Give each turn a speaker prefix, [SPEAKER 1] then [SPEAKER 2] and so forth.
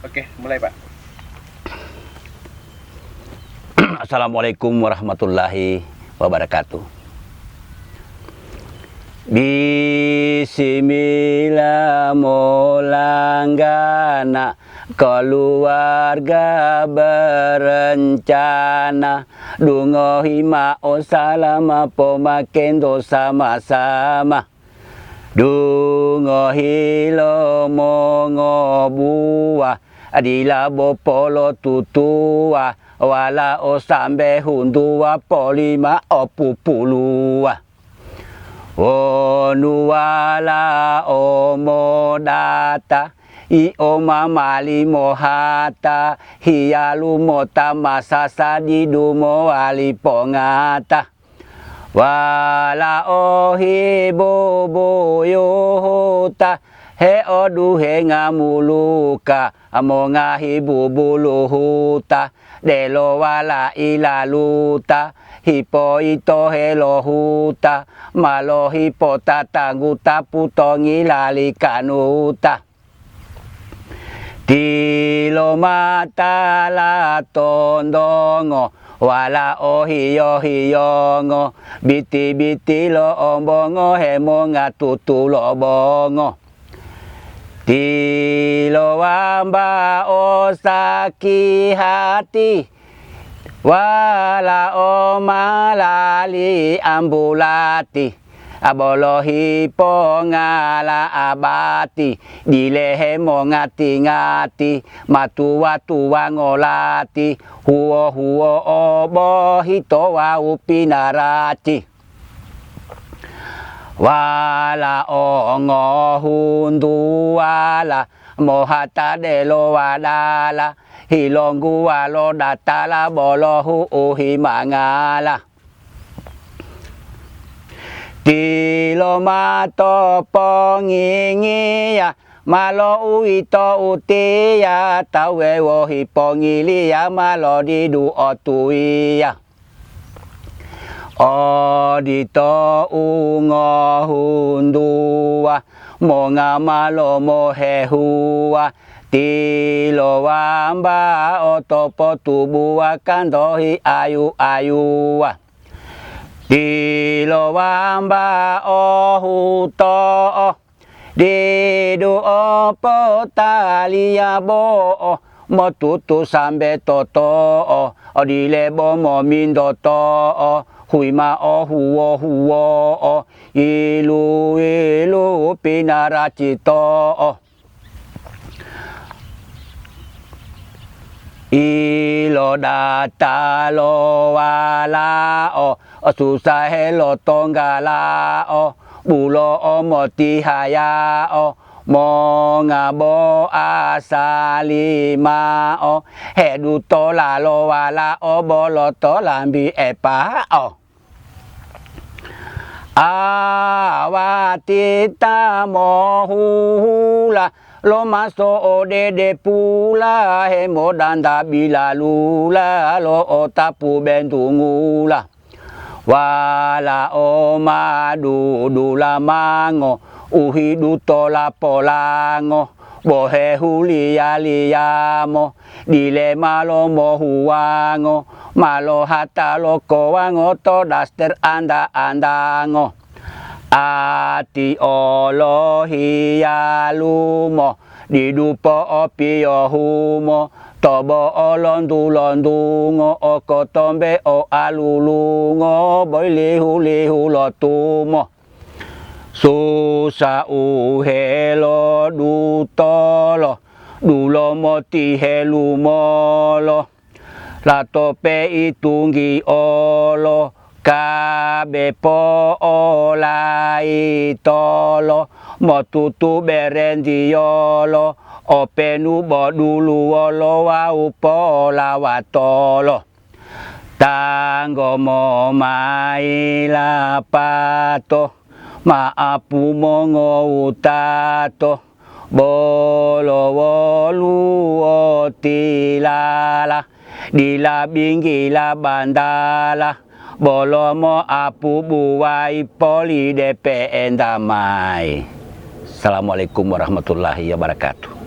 [SPEAKER 1] Oke, mulai Pak.
[SPEAKER 2] Assalamualaikum warahmatullahi wabarakatuh. Bismillah molanggana, keluarga berencana, dungo hima o salama pomakendo sama-sama, dungo hilo mongo buah, adila bopolo tutua, wala o sambe hundua polima o pupulua. Onuala omodata I omamali mohata hialu mota masasa didumo wali pongata wala ohibo boyohota he odu he ngamuluka amonga hibu buluhuta delo wala ilaluta hipo ito helohuta malo hipo tatanguta putongi lali kanuta tilo mata la tondongo wala ohiyo hiyongo biti biti lo ombongo hemo ngatutu lo bongo tilo wamba osaki hati wala omalali ambulati abolohi pongala abati dilehe ngati-ngati matua-tua ngolati huo-huo obohito wa upinarati wala ongo hundu wala mohata delo wadala hilongu walo datala bolohu uhi mangala tilo mato pongingia malo uito utia tawe wohi pongilia malo didu otuia odito ungo hundua monga malo mohehua tilo wamba otopo tubua kandohi ayu-ayua tilo wamba ohuto didu opo talia bo motutu sambe toto odilebo momindoto huima huo ilu pinaracito ilo data lo wala susah helo tonggala bulo moti haya mongabo asalima hedu tola lo wala bolo tolambi epa awatita mohula lo maso dede pula hemo danda bilalula lo otapu bentungula wala madu dula mango uhidu tola polango bohe hulia liamo dile malo mohuango malo hata lo koango to daster anda andango ati olohi alumo didupo opio humo tobo olondulondungo okotombe o alulungo boilihu lotumo susa uhelo dutolo dulo moti helumolo latope itunggi olo kabe po olai tolo motutu berendiolo openu bodulu olo wau pola watolo tanggo mo mai lapato maapu mongo utato bolo wolu otilala dila bingila bandala bolo mo apu buai poli DP endamai. Assalamualaikum warahmatullahi wabarakatuh.